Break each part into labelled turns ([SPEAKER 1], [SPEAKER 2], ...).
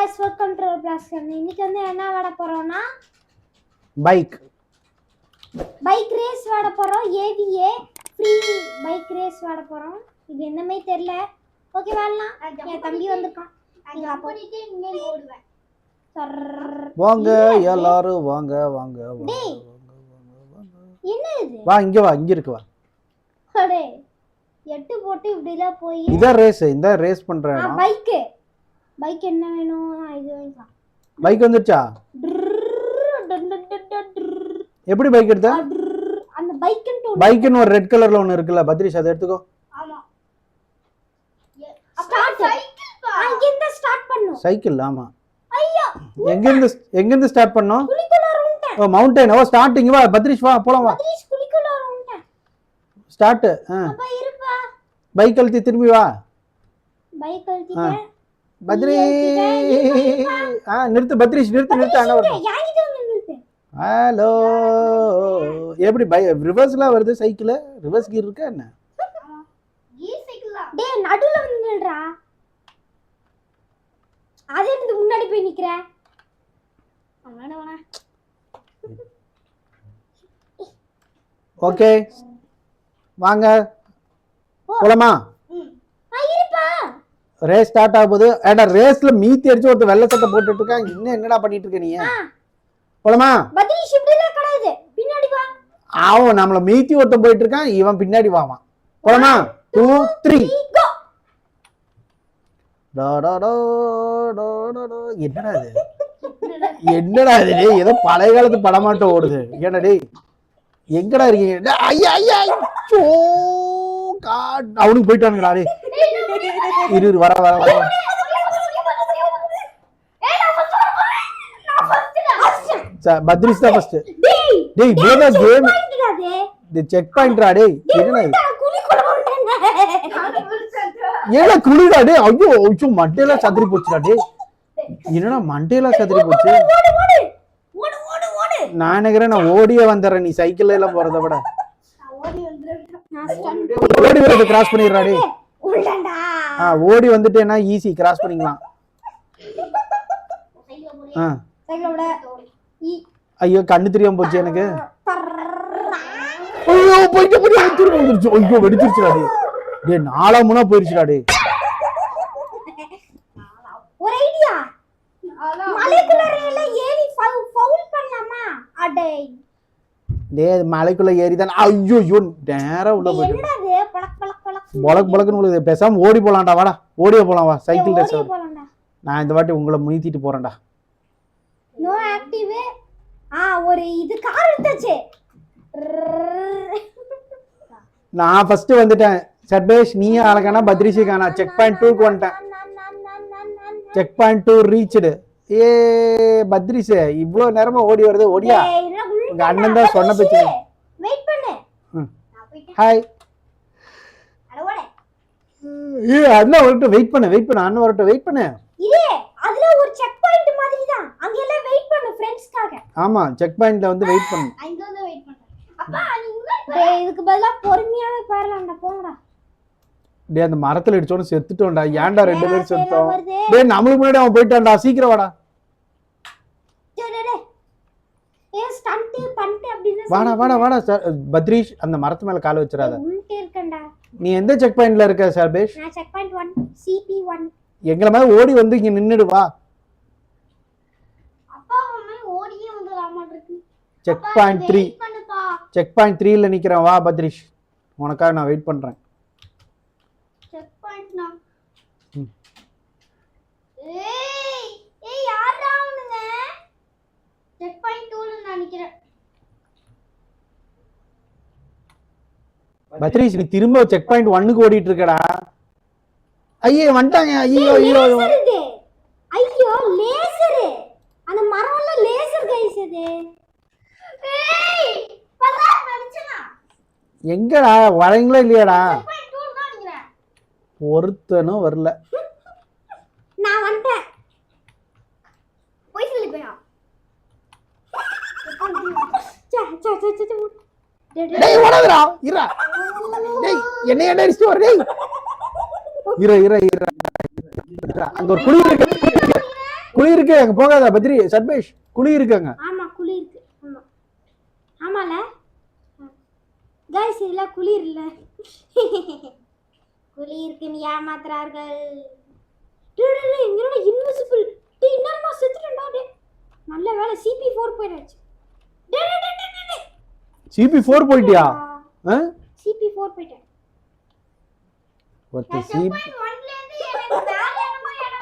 [SPEAKER 1] guys, welcome to our class. இன்னைக்கு வந்து என்ன விளையாட போறோம்னா
[SPEAKER 2] பைக்
[SPEAKER 1] ரேஸ் விளையாட போறோம். ஏவிஏ ஃப்ரீ பைக் ரேஸ் விளையாட போறோம். இது என்னமே தெரியல. ஓகே வரலாம். என் தம்பி வந்திருக்கான். நீங்க அப்படியே இங்கே ஓடுவேன்.
[SPEAKER 2] வாங்க எல்லாரும் வாங்க வாங்க வாங்க.
[SPEAKER 1] என்ன இது?
[SPEAKER 2] வா இங்க வா, இங்க இருக்கு வா.
[SPEAKER 1] அடே 8 போட்டு இப்படில போய்
[SPEAKER 2] இத ரேஸ் பண்றேன்.
[SPEAKER 1] பைக் என்ன வேணும்? இது வேணும்.
[SPEAKER 2] பைக் வந்துச்சா? எப்படி பைக் எடுத்த?
[SPEAKER 1] அந்த
[SPEAKER 2] பைக்னு ஒரு ரெட் கலர்ல ஒன்னு இருக்குல பத்ரிஷ், அதை எடுத்துக்கோ.
[SPEAKER 1] ஆமா. ஸ்டார்ட் சைக்கிள் பா. அங்க இருந்து ஸ்டார்ட் பண்ணனும்.
[SPEAKER 2] சைக்கிள் ஆமா.
[SPEAKER 1] ஐயோ.
[SPEAKER 2] எங்க இருந்து ஸ்டார்ட் பண்ணனும்?
[SPEAKER 1] குளிக்குலர் உண்டே.
[SPEAKER 2] ஓ மவுண்டன். ஓ ஸ்டார்டிங் வா பத்ரிஷ், வா போலாம் வா.
[SPEAKER 1] பத்ரிஷ் குளிக்குலர் உண்டே.
[SPEAKER 2] ஸ்டார்ட்.
[SPEAKER 1] அப்ப இருப்பா.
[SPEAKER 2] பைக் அழுத்தி திரும்பி வா.
[SPEAKER 1] பைக் அழுத்திட்டேன்.
[SPEAKER 2] பத்ரிஷ் நிறுத்து பத்ரிஷ், நிறுத்து அங்க வா.
[SPEAKER 1] யாங்கிட்ட நிறுத்து.
[SPEAKER 2] ஹலோ. எப்படி ரிவர்ஸ்ல வருது சைக்கிள்? ரிவர்ஸ் கியர் இருக்கா என்ன?
[SPEAKER 1] கீர் சைக்கிளா? டேய் நடுவுல வந்து நில்றா. அதே வந்து முன்னாடி போய் நிக்கற. அவனவனா.
[SPEAKER 2] ஓகே வாங்க போலாமா?
[SPEAKER 1] இருப்பா.
[SPEAKER 2] ரேஸ் ஸ்டார்ட் ஆக போகுது. ஏடா ரேஸ்ல மீத்தி அடிச்சு ஒருத்த வெள்ளை சட்டை போட்டுட்டு இருக்கான். இன்னும் என்னடா பண்ணிட்டு இருக்க நீ? போலாமா?
[SPEAKER 1] பத்ரிஷ் இப்படில கிடையாது. பின்னாடி வா.
[SPEAKER 2] அவன் நம்மள மீத்தி ஒருத்த போயிட்டு இருக்கான், இவன் பின்னாடி வாவான். போலாமா? 2 3 கோ. என்னடா இது? ஏதோ பழைய காலத்து படமாட்டம் ஓடுது. ஏன்டா டேய் எங்கடா இருக்கீங்க? ஐயா ஐயா சோ காட். அவனுக்கு போயிட்டானுங்கடா டேய். இரு வர வர வர. பத்ரிஷ் தான் ஃபர்ஸ்ட். டேய் வேற கேம். தி செக் பாயிண்ட்ரா டேய். என்னடா இது? ஏல குளிடா டேய். ஐயோ ஐயோ மண்டையில சதுரி போச்சுடா டேய். என்னடா மண்டையில சதுரி போச்சு? நான் நினைக்கிறேன் நான் ஓடியே வந்துடுறேன். நீ சைக்கிள்ல எல்லாம் போறத விட ஓடி வரது கிராஸ் பண்ணிடுறா டேய். ஓடி வந்துட்டேன்னா ஈஸி கிராஸ் பண்ணிக்கலாம். ஐயோ கண்ணு தெரியாம போச்சு எனக்கு. ஐயோ போயிட்டு திரும்ப வந்துருச்சு. ஐயோ வெடிச்சிருச்சுடா டேய். டேய் 4 முனா போயிருச்சுடா டேய்.
[SPEAKER 1] ஒரு ஐடியா. மலைக்குள்ள ரேல ஏறி ஃபவுல் பண்ணலாமா? அடே
[SPEAKER 2] டேய் மலைக்குள்ள ஏறி தான். ஐயோ ஐயோ நேரா உள்ள போயிடு.
[SPEAKER 1] என்னடா இது? பளக்
[SPEAKER 2] பளக்னு உள்ள பேசாம ஓடி போலாம்டா. வாடா ஓடியே போலாம் வா. சைக்கிள் ரேஸ்
[SPEAKER 1] போலாம்டா.
[SPEAKER 2] நான் இந்த வாட்டி உங்களை மீத்திட்டு போறேன்டா.
[SPEAKER 1] No active. ஒரு இது கார் எடுத்துச்சு.
[SPEAKER 2] நான் ஃபர்ஸ்ட் வந்துட்டேன். சர்பேஷ் நீ அழகானா பத்ரிஷ் கானா. செக் பாயிண்ட் 2 க்கு வந்துட்டேன். Check point 2 reached. ஏ பத்ரிஷ் இவ்ளோ நேரமா ஓடி வருது. ஓடியா? உங்க அண்ணன் தான் சொன்ன பேச்சு.
[SPEAKER 1] வெயிட் பண்ணு.
[SPEAKER 2] ஹாய். ஏ அண்ணா வரட்டும் வெயிட் பண்ணு. அண்ணா வரட்டும் வெயிட் பண்ணு.
[SPEAKER 1] இதே அதுல ஒரு செக் பாயிண்ட் மாதிரி தான். அங்க எல்லாம் வெயிட் பண்ணு फ्रेंड्सக்காக.
[SPEAKER 2] ஆமா செக் பாயிண்ட்ல வந்து வெயிட் பண்ணு.
[SPEAKER 1] அங்க வந்து வெயிட் பண்ணு. அப்பா நீ டேய் இதுக்கு பதிலா பொறுமையாவே பாறலாம்டா. போங்கடா.
[SPEAKER 2] டேய் அந்த மரத்துல இடிச்சோன்னு செத்துட்டோம்டா. ஏன்டா 2 பேரும் செத்தோம்? டேய் நம்மளுக்கு முன்னாடி அவன் போயிட்டான்டா. சீக்கிரம் வாடா.
[SPEAKER 1] டேய் ஏ ஸ்டண்ட் பண்ணிட்டு அப்படினா
[SPEAKER 2] வாடா பத்ரிஷ் அந்த மரத்து மேல கால் வச்சிராத.
[SPEAKER 1] உன்கிட்ட இருக்கேன்டா.
[SPEAKER 2] நீ எந்த செக் பாயிண்ட்ல இருக்க சர்பேஷ்?
[SPEAKER 1] நான் செக் பாயிண்ட் 1 CP1.
[SPEAKER 2] எங்கள மாதிரி ஓடி வந்து இங்க நின்னுடு வா.
[SPEAKER 1] அப்பா அம்மா ஓடியே வந்து ராமாட்ருக்கு.
[SPEAKER 2] Check point 3. செக் பாயிண்ட் 3 ல நிக்கறேன் வா பத்ரிஷ். உனக்காக நான் வெயிட் பண்றேன்.
[SPEAKER 1] செக் பாயிண்ட் நான். ஏய் யாரா அவனுங்க? செக் பாயிண்ட் 2 ல நான் நிக்கறேன்.
[SPEAKER 2] பத்ரிஷ் நீ திரும்ப செக் பாயிண்ட் 1 க்கு ஓடிட்டு இருக்கடா. ஐயே வந்துட்டாங்க. ஐயோ
[SPEAKER 1] லேசர். அந்த மரம்ல லேசர் கைஸ் இது. ஏய் பரா நடிச்சனா.
[SPEAKER 2] எங்கடா வரீங்களா இல்லையாடா?
[SPEAKER 1] செக் பாயிண்ட் 2 தான் நிக்கறேன்.
[SPEAKER 2] ஒருத்தனும் வரல.
[SPEAKER 1] நான் வந்துட்டேன். போய் சொல்லி போயா.
[SPEAKER 2] டேய் ஓடாதடா. இரா. டேய் என்னைய அடிச்சிட்டு வர டேய். இரா. அங்க ஒரு குழி இருக்கு. குழி இருக்கு அங்க போகாத பத்ரி சர்பேஷ் குழி இருக்குங்க.
[SPEAKER 1] ஆமா குழி இருக்கு. ஆமா ஆமால गाइस இதெல்லாம் குளிர் இல்ல. குழி இருக்குன்னு ஏமாத்துறார்கள். டேய் என்னடா இன்விசிபிள். டேய் என்னமா செத்துட்டடா டேய். நல்ல வேளை CP4 போயிடுச்சு. டேய்
[SPEAKER 2] CP4 போயிட்டியா?
[SPEAKER 1] CP4 போயிட்டேன்.
[SPEAKER 2] ஒருத்த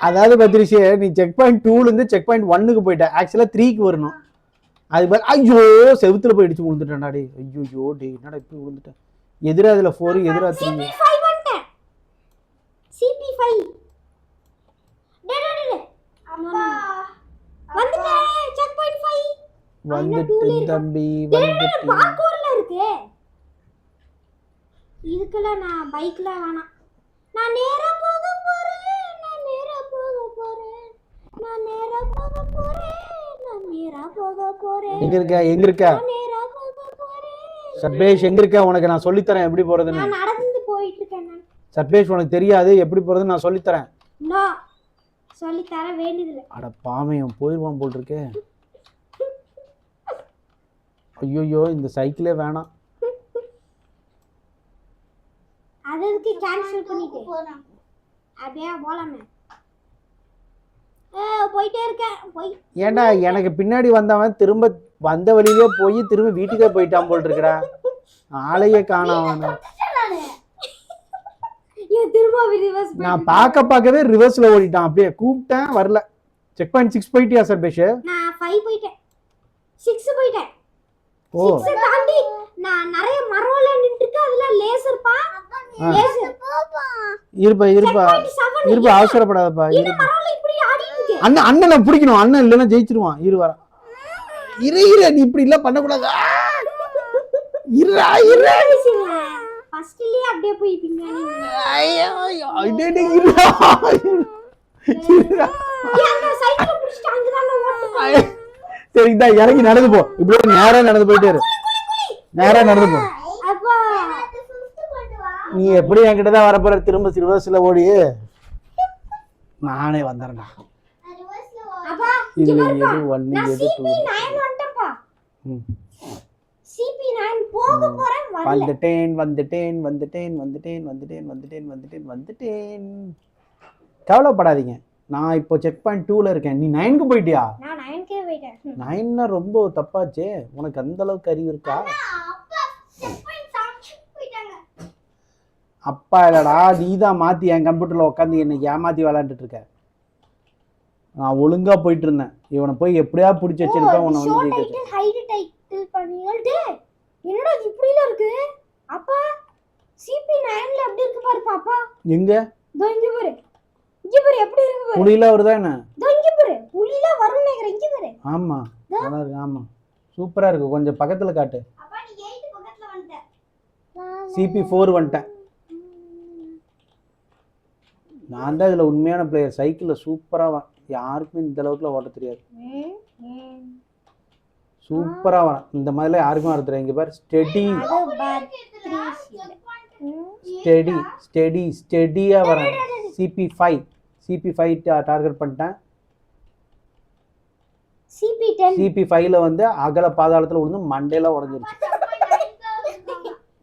[SPEAKER 2] அதாவது பத்ரிஷே நீ செக் பாயிண்ட் 2ல இருந்து செக் பாயிண்ட் 1க்கு போயிட்ட. ஆக்சுவலா 3க்கு வரணும். அது ஐயோ செவுத்துல போய் இடிச்சு விழுந்துட்டேன்டா டேய். ஐயோ டேய் என்னடா இப்படி விழுந்துட்டேன். எதிரா அதுல 4 எதிரா 3.
[SPEAKER 1] CP5 வந்துட்டேன். CP5 டேய் அப்பா வந்துட்டேன். செக் பாயிண்ட் 5
[SPEAKER 2] வந்துட்டு தம்பி வந்துட்டு.
[SPEAKER 1] பார்க்கோர்ல இருக்கு. இதுக்கெல்லாம் நான் பைக்ல வேணாம். நான் நேரா போக போறேன். நான் நேரா போக போறேன். நான் நேரா போக போறேன். நான் நேரா போக போறேன்.
[SPEAKER 2] எங்க இருக்க
[SPEAKER 1] நான் நேரா போக போறேன்.
[SPEAKER 2] சர்பேஷ் எங்க இருக்க? உனக்கு நான் சொல்லி தரேன் எப்படி போறதுன்னு.
[SPEAKER 1] நான் நடந்து போயிட்டு இருக்கேன் நான்.
[SPEAKER 2] சர்பேஷ் உனக்கு தெரியாது எப்படி போறதுன்னு நான் சொல்லி தரேன்.
[SPEAKER 1] நோ சொல்லி தர வேண்டியதில்லை.
[SPEAKER 2] அட பாமையும் போயிடுவான் போல் இருக்கே. ஐயோ இந்த சைக்கிளே வேணாம்.
[SPEAKER 1] அதுக்கு கேன்சல் பண்ணிட்டு அப்படியே போலாமே. போயிட்டே இருக்கேன். போய்
[SPEAKER 2] ஏன்டா எனக்கு பின்னாடி வந்தவன் திரும்ப வந்த வழியிலே போய் திரும்ப வீட்டுக்கே போயிட்டான் போல் இருக்கடா. ஆளையே காணாம.
[SPEAKER 1] திரும்ப ரிவர்ஸ்
[SPEAKER 2] நான் பார்க்கவே ரிவர்ஸ்ல ஓடிட்டான். அப்படியே கூப்பிட்டேன் வரல. செக் பாயிண்ட் 6 போயிட்டியா சர்பேஷ்?
[SPEAKER 1] நான் 5 போயிட்டேன். 6 போயிட்டேன்.
[SPEAKER 2] ஓ
[SPEAKER 1] 6 தாண்டி நான் நிறைய மரம்ல நின்னுட்டு அதுல லேசர் பா. லேசர்
[SPEAKER 2] இருப்பா அவசரப்படாதப்பா.
[SPEAKER 1] இந்த மரம்ல இப்படி ஆடிட்டு இருக்கு.
[SPEAKER 2] அண்ணனை பிடிக்கணும். அண்ணன் இல்லைன்னா ஜெயிச்சிருவான். வர இரு நீ இப்படி இல்ல பண்ணக்கூடாது.
[SPEAKER 1] ஃபர்ஸ்ட்லயே அப்படியே போய் பின்னாடி சைக்கிள் புடிச்சிட்டு அங்கதான் ஓட்டு.
[SPEAKER 2] சரிடா இறங்கி நடந்து போ. இப்படி நேரா நடந்து போயிட்டே இரு. நேரா நடந்து போ. நீ எப்படி என்கிட்ட தான் வரப்போற? திரும்ப ரிவர்ஸ்ல ஓடி நானே வந்துறேன்டா. இதுல எது 1 எது 2?
[SPEAKER 1] CP9 போக போறேன்
[SPEAKER 2] வந்துட்டேன். கவலைப்படாதீங்க. நான் இப்போ செக் பாயிண்ட் 2ல இருக்கேன். நீ 9க்கு போயிட்டியா?
[SPEAKER 1] நான் 9க்கே போயிட்டேன்.
[SPEAKER 2] 9னா ரொம்ப தப்பாச்சே. உனக்கு அந்த அளவுக்கு அறிவு இருக்கா? அப்பா இல்லடா நீ தான் மாத்தி என் கம்ப்யூட்டர்ல உட்காந்து என்ன ஏமாத்தி விளையாண்டுட்டு இருக்க. நான் ஒழுங்கா போயிட்டு இருந்தேன். இவனை போய் எப்படியா பிடிச்சி வச்சிருப்பேன். உன்னை வந்து
[SPEAKER 1] என்னடா இப்படில இருக்கு? அப்பா CP9ல எப்படி இருக்கு பாரு பாப்பா.
[SPEAKER 2] எங்க?
[SPEAKER 1] தோ இங்க பாரு. இங்க பாரு எப்படி இருக்கு பாரு.
[SPEAKER 2] புலில வருதா என்ன?
[SPEAKER 1] தோ இங்க பாரு. புலில வரும் நினைக்கிறேன். இங்க பாரு.
[SPEAKER 2] ஆமா. நல்லா இருக்கு. ஆமா. சூப்பரா இருக்கு. கொஞ்சம் பக்கத்துல காட்டு.
[SPEAKER 1] அப்பா நீ 8 பக்கத்துல வந்துட்ட.
[SPEAKER 2] CP4 வந்துட்டேன். நான் தான் இதுல உண்மையான பிளேயர். சைக்கிள்ல சூப்பரா யாருக்கும் இந்த அளவுக்குல ஓட்ட தெரியாது. சூப்பரா வர இந்த மாதிரில யாருக்கும் வர தெரியாது. இங்க பாரு ஸ்டெடியா வர. CP5 டார்கெட் பண்ணிட்டேன். CP5ல வந்து அகல பாதாளத்துல விழுந்து மண்டையில உடைஞ்சிருச்சு.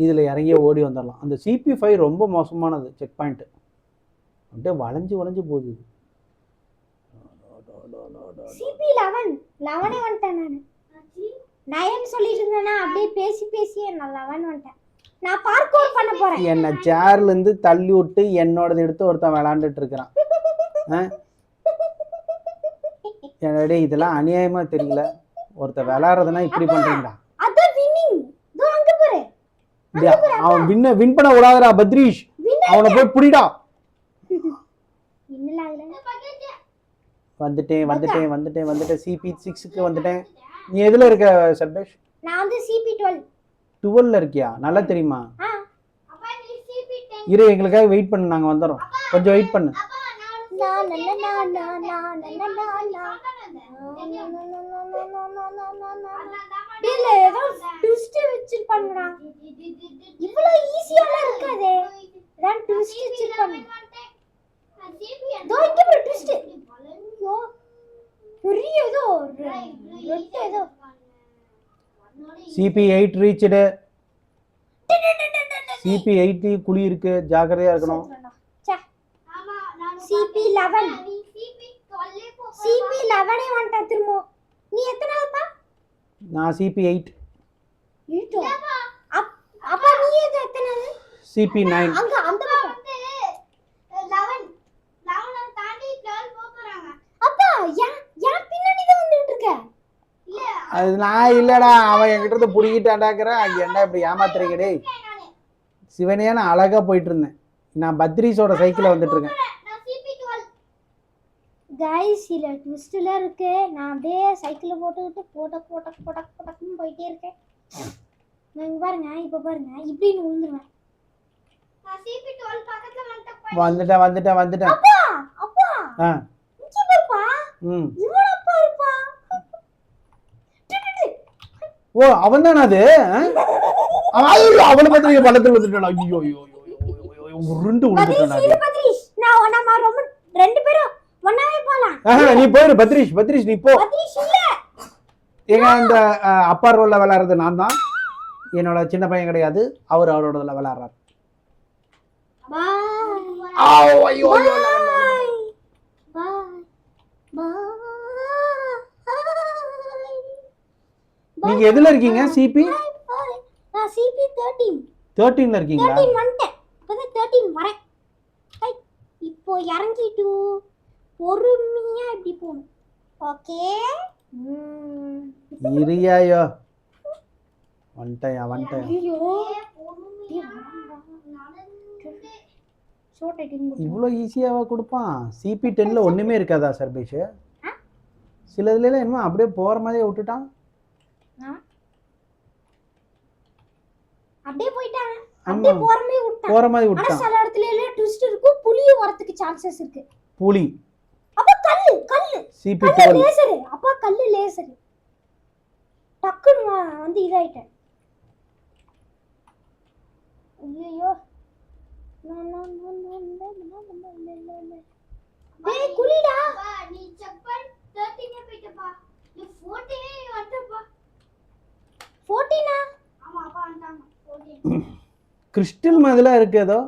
[SPEAKER 2] இதுல இறங்கி ஓடி வந்துடலாம். அந்த CP5 ரொம்ப மோசமானது. செக் பாயிண்ட் அப்படியே வளைஞ்சு போகுது.
[SPEAKER 1] CP11 வந்துட்டேன் நான். 9 சொல்லிட்டு இருந்தேனா அப்படியே பேசி நான் 11 வந்துட்டேன். நான் பார்க்கோர் பண்ண போறேன்.
[SPEAKER 2] என்ன சேர்ல இருந்து தள்ளி விட்டு என்னோடது எடுத்து ஒருத்தன் விளையாண்டுட்டு இருக்கான். என்னடே இதெல்லாம் அநியாயமா தெரியல. ஒருத்தன் விளையாடுறதுனா இப்படி பண்றீங்களா?
[SPEAKER 1] அத வின்னிங். தோ அங்க பாரு.
[SPEAKER 2] அவன் வின் பண்ண விடாதடா பத்ரீஷ். அவனை போய் புடிடா. வந்துட்டேன். CP6க்கு வந்துட்டேன். நீ எதுல இருக்க சர்பேஷ்?
[SPEAKER 1] நான் வந்து CP12.
[SPEAKER 2] 12ல இருக்கியா? நல்லா தெரியுமா?
[SPEAKER 1] அப்பா நீ CP10.
[SPEAKER 2] இரு எங்களுக்காக வெயிட் பண்ணு. நாங்க வந்துறோம். கொஞ்சம் வெயிட் பண்ணு.
[SPEAKER 1] இல்ல ஏதோ ட்விஸ்ட் வச்சிருப்பாங்கடா. இவ்வளவு ஈஸியால இருக்காதே. நான் ட்விஸ்ட் வச்சிருப்பாங்க. தோ இங்க ஒரு ட்விஸ்ட். ஐயோ ரெட்டு ஏதோ
[SPEAKER 2] சிபி 8 ரீச்டு. சிபி 8 குழி இருக்கு, ஜாக்கிரதையா இருக்கணும்.
[SPEAKER 1] சிபி 11 சிபி 11 வந்துட்ட திரும்ப. நீ எத்தனாவதுப்பா?
[SPEAKER 2] நான் சிபி 8.
[SPEAKER 1] அப்பா நீ எத்தனாவது?
[SPEAKER 2] சிபி 9.
[SPEAKER 1] அங்க அந்த பக்கம் வந்து 11 தாண்டி 12 போறாங்க. அப்பா யா பின்னாடி தான் வந்துட்டு இருக்க. இல்ல
[SPEAKER 2] அது நான் இல்லடா, அவன் என்கிட்ட இருந்து புடிக்கிட்டாண்டாக்குறேன். என்ன இப்படி ஏமாத்துறீங்க டேய்? சிவனே நான் அழகா போயிட்டு இருந்தேன். நான் பத்ரீஸோட சைக்கிள்ல வந்துட்டு இருக்கேன்.
[SPEAKER 1] गाइस இல்ல ட்விஸ்ட்ல இருக்கு. நான் அப்படியே சைக்கிள் போட்டுக்கிட்டு போட்டக்குன்னு போயிட்டே இருக்கேன். நீங்க பாருங்க, இப்ப பாருங்க இப்படின்னு விழுந்துருவேன். நான் சிபி 12 பக்கத்துல
[SPEAKER 2] வந்துட்டேன்.
[SPEAKER 1] அப்பா அப்பா
[SPEAKER 2] ஆ
[SPEAKER 1] இங்க பாப்பா. இவன் அப்பா இருப்பா.
[SPEAKER 2] ஓ அவன் தான அது? அவனை பத்தி பள்ளத்துல வந்துட்டான். ஐயோ உருண்டு விழுந்துட்டான்.
[SPEAKER 1] பத்ரீஷ் நான் நம்ம ரொம்ப ரெண்டு பேரும் ஒண்ணாவே போலாம்.
[SPEAKER 2] நீ போயிரு பத்ரீஷ் நீ போ.
[SPEAKER 1] பத்ரீஷ் இல்ல
[SPEAKER 2] ஏங்க இந்த அப்பா ரோல்ல விளையாடுறது நான் தான். என்னோட சின்ன பையன் கிடையாது, அவர் அவரோட விளையாடுறாரு. ஐயோ நீங்க எதுல இருக்கீங்க? சிபி
[SPEAKER 1] நான் சிபி 13
[SPEAKER 2] 13ல இருக்கீங்களா?
[SPEAKER 1] 13 வந்துட்டேன். இப்பதான் 13 வரேன். இப்போ இறங்கிட்டு பொறுமையா இப்படி போகணும். ஓகே
[SPEAKER 2] இரியாயோ வந்துட்டேன்.
[SPEAKER 1] ஐயோ
[SPEAKER 2] இவ்வளோ ஈஸியாவா கொடுப்பான்? சிபி 10ல ஒண்ணுமே இருக்காதா சர்பேஷ்? சில இதுல என்ன அப்படியே போற மாதிரியே விட்டுட்டான்.
[SPEAKER 1] அப்படியே போயிட்டாங்க. அப்படியே
[SPEAKER 2] போற மாதிரி விட்டான்.
[SPEAKER 1] சில இடத்துல எல்லாம் ட்விஸ்ட் இருக்கும். புளிய வரதுக்கு சான்சஸ் இருக்கு.
[SPEAKER 2] புலி
[SPEAKER 1] அப்ப கல்லு
[SPEAKER 2] சிபி 12
[SPEAKER 1] லேசர். அப்ப கல்லு லேசர் டக்குன்னு வந்து இதாயிட்டேன். ஐயோ டேய் குளிடா. நீ செக் பண்ணி 13 போய்ட்டப்பா. நீ 14 வந்துப்பா. 14 ஆமா அப்பா வந்துட்டாங்க. 14
[SPEAKER 2] கிறிஸ்டல் மாதிரில இருக்கு ஏதோ.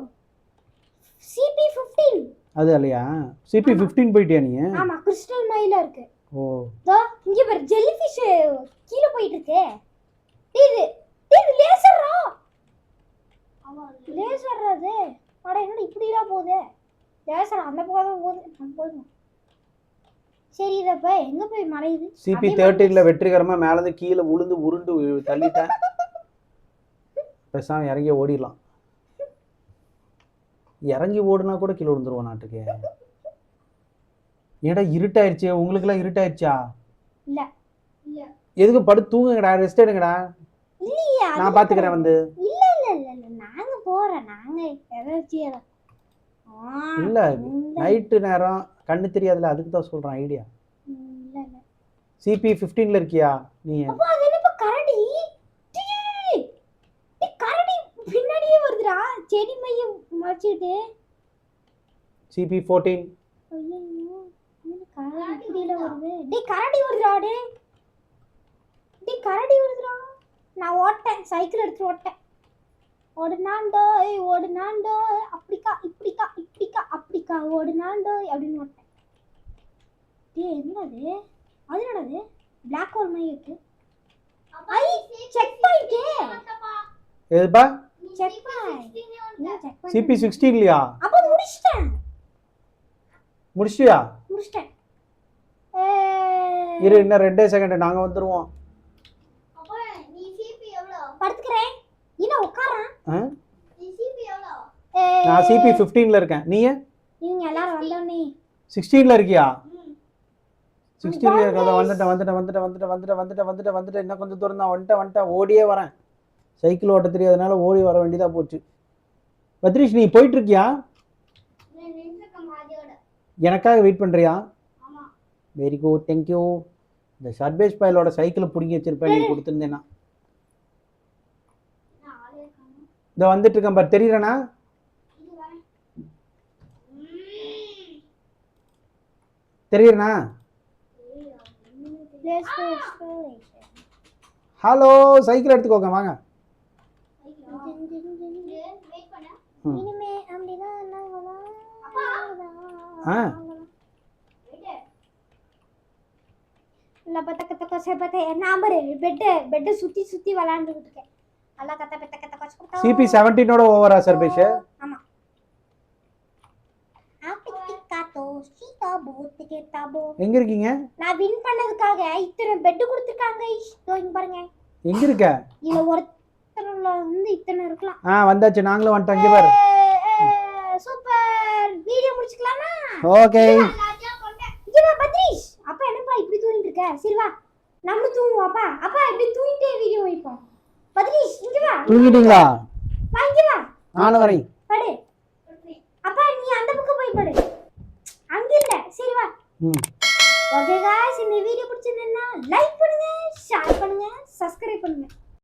[SPEAKER 1] சிபி 15
[SPEAKER 2] அது இல்லையா? சிபி 15 போயிட்டியா நீ?
[SPEAKER 1] ஆமா கிறிஸ்டல் மாதிரில இருக்கு.
[SPEAKER 2] ஓ
[SPEAKER 1] தோ இங்க பாரு ஜெல்லிஃபிஷ் கீழ போயிட்டு இருக்கு. இது லேசர்ரா. ஆமா லேசர் அது. அட என்னடா இப்படிடா போகுது? லேசர் அந்த பக்கம் போகுது. நம்ம போறோம். சரி இத போய் எங்க போய் மறையுது?
[SPEAKER 2] சிபி 13ல வெற்றிகரமா மேல இருந்து கீழ விழுந்து உருண்டு தள்ளிட்டேன். பேசாம இறங்கி ஓடிடலாம். இறங்கி ஓடுனா கூட கீழே விழுந்துருவோம் நாட்டுக்கு. ஏடா இருட்டாயிருச்சு? உங்களுக்குலாம் இருட்டாயிருச்சா?
[SPEAKER 1] இல்ல
[SPEAKER 2] எதுக்கு படுத்து தூங்குங்கடா, ரெஸ்ட் எடுங்கடா.
[SPEAKER 1] இல்லையா
[SPEAKER 2] நான் பாத்துக்கிறேன் வந்து.
[SPEAKER 1] இல்ல நாங்க போறோம். நாங்க எதர்ச்சியா
[SPEAKER 2] இல்ல நைட்டு நேரம் கண்ணு தெரியாதுல, அதுக்கு தான் சொல்றேன் ஐடியா.
[SPEAKER 1] இல்ல
[SPEAKER 2] சிபி 15ல இருக்கியா நீ?
[SPEAKER 1] அப்பா அது என்னப்பா கரடி? கரடி பின்னாடியே வருதுடா. செடி மைய மறைச்சிட்டு.
[SPEAKER 2] சிபி 14
[SPEAKER 1] ஐயோ என்ன கரடி இப்படில வருது? டேய் கரடி வருதுடா. டேய் கரடி வருதுடா. நான் ஓட்டேன், சைக்கிள் எடுத்து ஓட்டேன். ஓடுனாண்டோ அப்படிக்கா இப்படிக்கா ஓடுனாண்டோ அப்படின்னு ஓட்டேன். டேய் என்னது? அது என்னது? Black hole மாதிரி இருக்கு. I check point.
[SPEAKER 2] எதுப்பா?
[SPEAKER 1] Check point.
[SPEAKER 2] சிபி 16லையா?
[SPEAKER 1] அப்ப முடிச்சிட்டேன்.
[SPEAKER 2] முடிச்சியா?
[SPEAKER 1] முடிச்சிட்டேன்.
[SPEAKER 2] இரு இன்னும் 2 செகண்ட் நாங்க வந்துருவோம்.
[SPEAKER 1] அப்ப நீ சிபி எவ்வளவு? படுத்துக்கறேன். இல்ல உட்காரேன். நீ சிபி எவ்வளவு?
[SPEAKER 2] நான் சிபி 15ல இருக்கேன்.
[SPEAKER 1] நீங்க எல்லாரும் வந்தோனே
[SPEAKER 2] 16ல இருக்கியா? 16ல இருக்கறத வந்துட்டேன். இன்னும் கொஞ்சம் தூரம் தான் வந்துட்டேன். ஓடியே வரேன். சைக்கிள் ஓட்ட தெரியாதனால ஓடி வர வேண்டியதா போச்சு. பத்ரீஷ் நீ போயிட்டு இருக்கியா? எனக்காக வெயிட் பண்றியா? Very good, thank you. இந்த சர்பேஷ் பயலோட சைக்கிளை பிடிங்கி வச்சிருப்பேன், நீ கொடுத்துருந்தேன்னா. இந்த வந்துட்டு இருக்கேன் பாரு, தெரியறனா? தெரியறனா? ஹலோ சைக்கிள் எடுத்துக்கோங்க வாங்க.
[SPEAKER 1] இனிமே அப்படிதான்
[SPEAKER 2] ஆ
[SPEAKER 1] இல்ல பத்த கத்த கொசை பத்த நாம்பரு பெட்டு சுத்தி சுத்தி விளையாண்டுகிட்டு இருக்கேன். நல்லா கத்த பெத்த கத்த கொசை கொடுத்தா
[SPEAKER 2] சிபி 17ஓட ஓவரா சர்பேஷ்?
[SPEAKER 1] ஆமா. ஆப்பிட்டி காத்தோ சீதா போத்து கேட்டாபோ.
[SPEAKER 2] எங்க இருக்கீங்க?
[SPEAKER 1] நான் வின் பண்ணதுக்காக இத்தனை பெட் கொடுத்துருக்காங்க. இங்க பாருங்க.
[SPEAKER 2] எங்க இருக்க?
[SPEAKER 1] இல்ல ஒருத்தர்ல வந்து இத்தனை இருக்கலாம்.
[SPEAKER 2] வந்தாச்சு, நாங்களும் வந்துட்டோம். இங்க பாரு.
[SPEAKER 1] சூப்பர். வீடியோ முடிச்சுக்கலாமா?
[SPEAKER 2] ஓகே.
[SPEAKER 1] இங்க வா பத்ரீஷ். அப்பா என்னப்பா இப்படி தூங்கிட்டு இருக்க? சரி வா நம்ம தூங்குவோம். அப்பா இப்படி தூங்கிட்டே வீடியோ வைப்போம். பத்ரீஷ் இங்க வா.
[SPEAKER 2] தூங்கிட்டீங்களா?
[SPEAKER 1] வா இங்க வா.
[SPEAKER 2] நானும் வரேன்.
[SPEAKER 1] படு. அப்பா நீ அந்த பக்கம் போய் படு. அங்க இல்ல. சரி வா. ஓகே गाइस, இந்த வீடியோ பிடிச்சிருந்தா லைக் பண்ணுங்க, ஷேர் பண்ணுங்க, சப்ஸ்கிரைப் பண்ணுங்க.